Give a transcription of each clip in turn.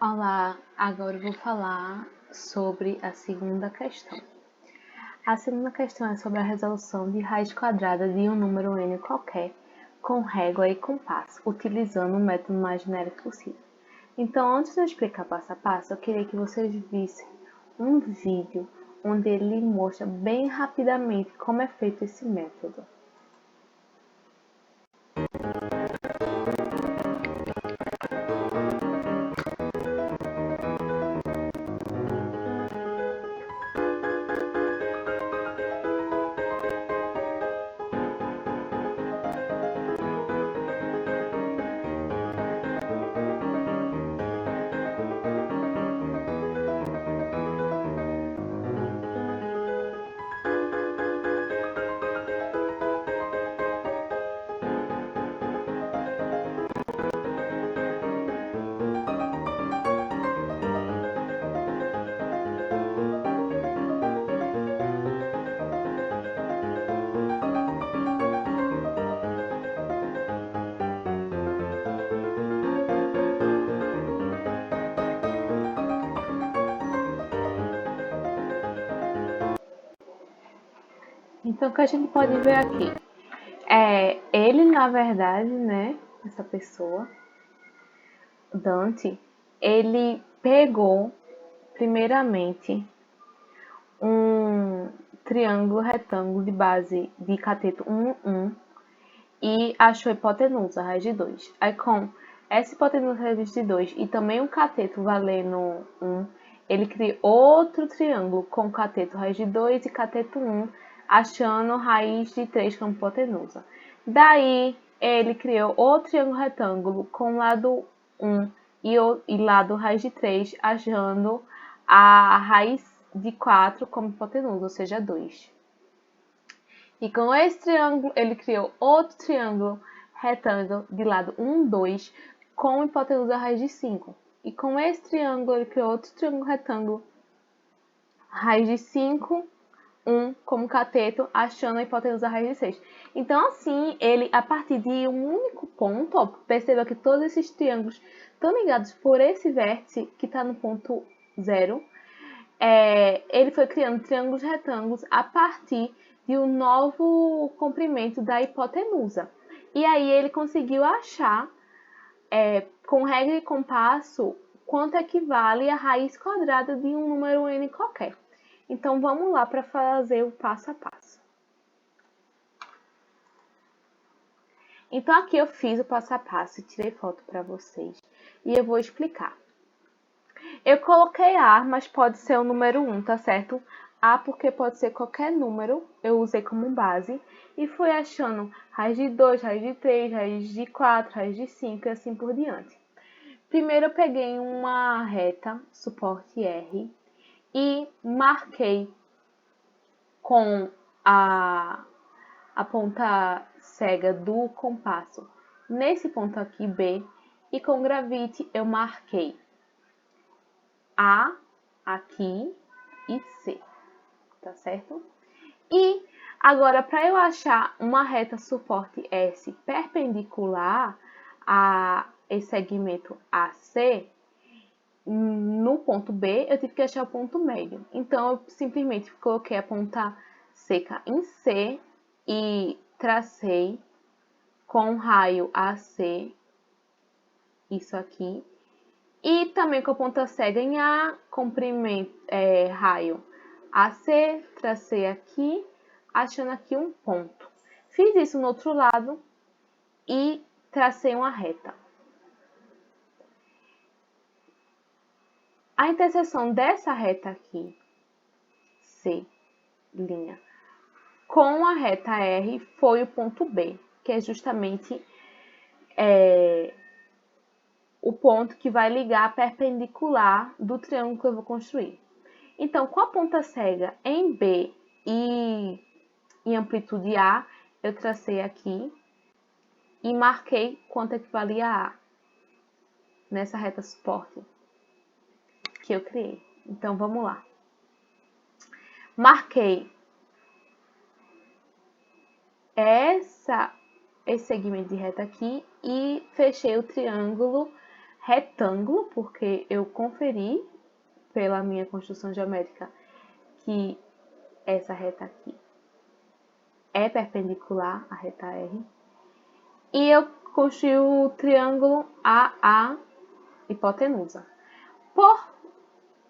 Olá, agora eu vou falar sobre a segunda questão. A segunda questão é sobre a resolução de raiz quadrada de um número n qualquer, com régua e compasso, utilizando o método mais genérico possível. Então, antes de eu explicar passo a passo, eu queria que vocês vissem um vídeo onde ele mostra bem rapidamente como é feito esse método. Então, o que a gente pode ver aqui ele, na verdade, né, essa pessoa, Dante, ele pegou, primeiramente, um triângulo retângulo de base de cateto 1, 1 e achou a hipotenusa, raiz de 2. Aí, com essa hipotenusa, raiz de 2 e também um cateto valendo 1, ele cria outro triângulo com cateto, raiz de 2 e cateto 1, achando raiz de 3 como hipotenusa. Daí, ele criou outro triângulo retângulo com lado 1 e lado raiz de 3, achando a raiz de 4 como hipotenusa, ou seja, 2. E com esse triângulo, ele criou outro triângulo retângulo de lado 1, 2, com hipotenusa raiz de 5. E com esse triângulo, ele criou outro triângulo retângulo raiz de 5, 1 como cateto, achando a hipotenusa raiz de 6. Então, assim, ele, a partir de um único ponto, ó, perceba que todos esses triângulos estão ligados por esse vértice que está no ponto 0. Ele foi criando triângulos retângulos a partir de um novo comprimento da hipotenusa. E aí ele conseguiu achar, com regra e compasso, quanto equivale a raiz quadrada de um número n qualquer. Então, vamos lá para fazer o passo a passo. Então, aqui eu fiz o passo a passo e tirei foto para vocês. E eu vou explicar. Eu coloquei A, mas pode ser o número 1, tá certo? A porque pode ser qualquer número, eu usei como base. E fui achando raiz de 2, raiz de 3, raiz de 4, raiz de 5 e assim por diante. Primeiro eu peguei uma reta, suporte R, e marquei com a ponta cega do compasso nesse ponto aqui, B, e com grafite eu marquei A aqui e C, tá certo? E agora, para eu achar uma reta suporte S perpendicular a esse segmento AC, no ponto B, eu tive que achar o ponto médio. Então, eu simplesmente coloquei a ponta seca em C e tracei com raio AC, isso aqui. E também com a ponta cega em A, comprimento, raio AC, tracei aqui, achando aqui um ponto. Fiz isso no outro lado e tracei uma reta. A interseção dessa reta aqui, C', com a reta R foi o ponto B, que é justamente o ponto que vai ligar a perpendicular do triângulo que eu vou construir. Então, com a ponta cega em B e em amplitude A, eu tracei aqui e marquei quanto equivalia a A nessa reta suporte que eu criei. Então, vamos lá. Marquei esse segmento de reta aqui e fechei o triângulo retângulo, porque eu conferi pela minha construção geométrica que essa reta aqui é perpendicular à reta R. E eu construí o triângulo AA hipotenusa. Por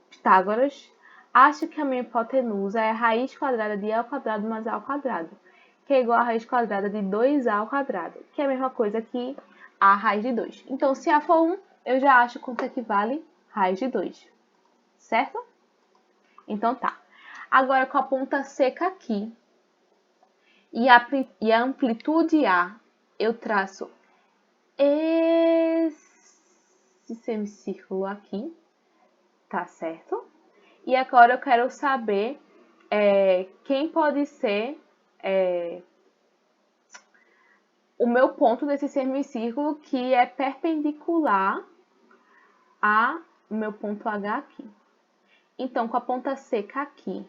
Pitágoras, acho que a minha hipotenusa é a raiz quadrada de A ao quadrado mais A ao quadrado, que é igual a raiz quadrada de 2A ao quadrado, que é a mesma coisa que A raiz de 2. Então, se A for 1, eu já acho quanto equivale raiz de 2, certo? Então, tá. Agora, com a ponta seca aqui e a amplitude A, eu traço esse semicírculo aqui, tá certo? E agora eu quero saber quem pode ser o meu ponto desse semicírculo que é perpendicular ao meu ponto H aqui. Então, com a ponta seca aqui,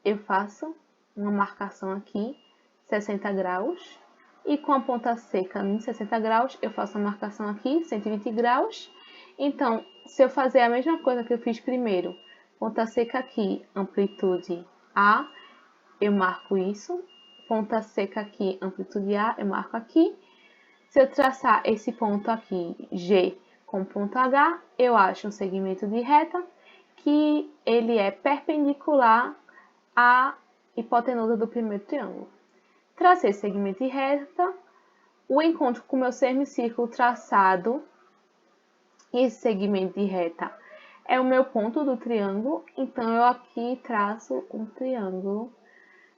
eu faço uma marcação aqui, 60 graus. E com a ponta seca em 60 graus, eu faço a marcação aqui, 120 graus. Então, se eu fazer a mesma coisa que eu fiz primeiro, ponta seca aqui, amplitude A, eu marco isso. Ponta seca aqui, amplitude A, eu marco aqui. Se eu traçar esse ponto aqui, G, com ponto H, eu acho um segmento de reta que ele é perpendicular à hipotenusa do primeiro triângulo. Tracei segmento de reta, o encontro com o meu semicírculo traçado, esse segmento de reta é o meu ponto do triângulo, então eu aqui traço um triângulo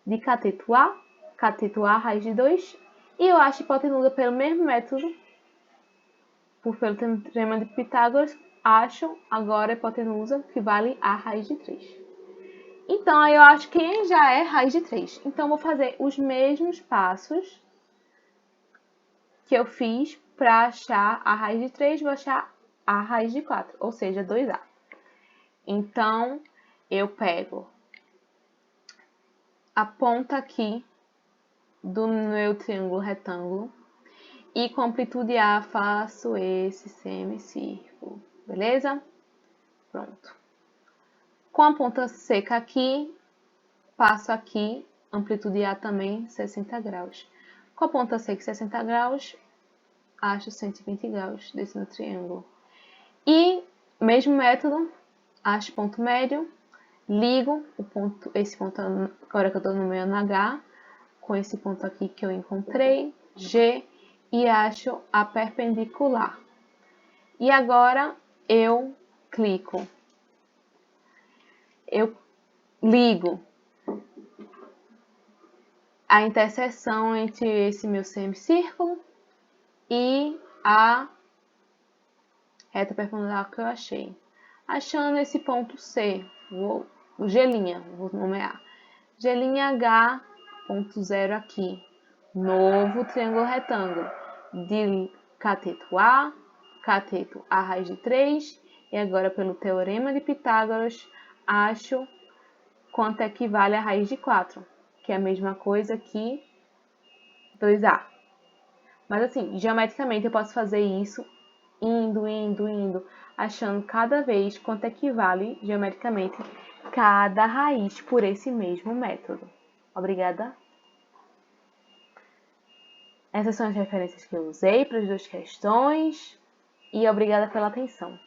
de cateto A, raiz de 2, e eu acho a hipotenusa pelo mesmo método, pelo teorema de Pitágoras, acho agora a hipotenusa que vale a raiz de 3. Então, aí eu acho que já é raiz de 3. Então, eu vou fazer os mesmos passos que eu fiz para achar a raiz de 3, vou achar a raiz de 4, ou seja, 2A. Então, eu pego a ponta aqui do meu triângulo retângulo e com amplitude A faço esse semicírculo, beleza? Pronto. Com a ponta seca aqui, passo aqui, amplitude A também, 60 graus. Com a ponta seca 60 graus, acho 120 graus desse meu triângulo. E, mesmo método, acho ponto médio, ligo esse ponto agora que eu estou no meu H, com esse ponto aqui que eu encontrei, G, e acho a perpendicular. E agora eu clico. Eu ligo a interseção entre esse meu semicírculo e a reta perpendicular que eu achei. Achando esse ponto C, vou G', vou nomear. G', ponto 0 aqui. Novo triângulo retângulo de cateto A raiz de 3. E agora, pelo teorema de Pitágoras, acho quanto equivale a raiz de 4, que é a mesma coisa que 2A. Mas assim, geometricamente eu posso fazer isso indo, achando cada vez quanto equivale geometricamente cada raiz por esse mesmo método. Obrigada. Essas são as referências que eu usei para as duas questões e obrigada pela atenção.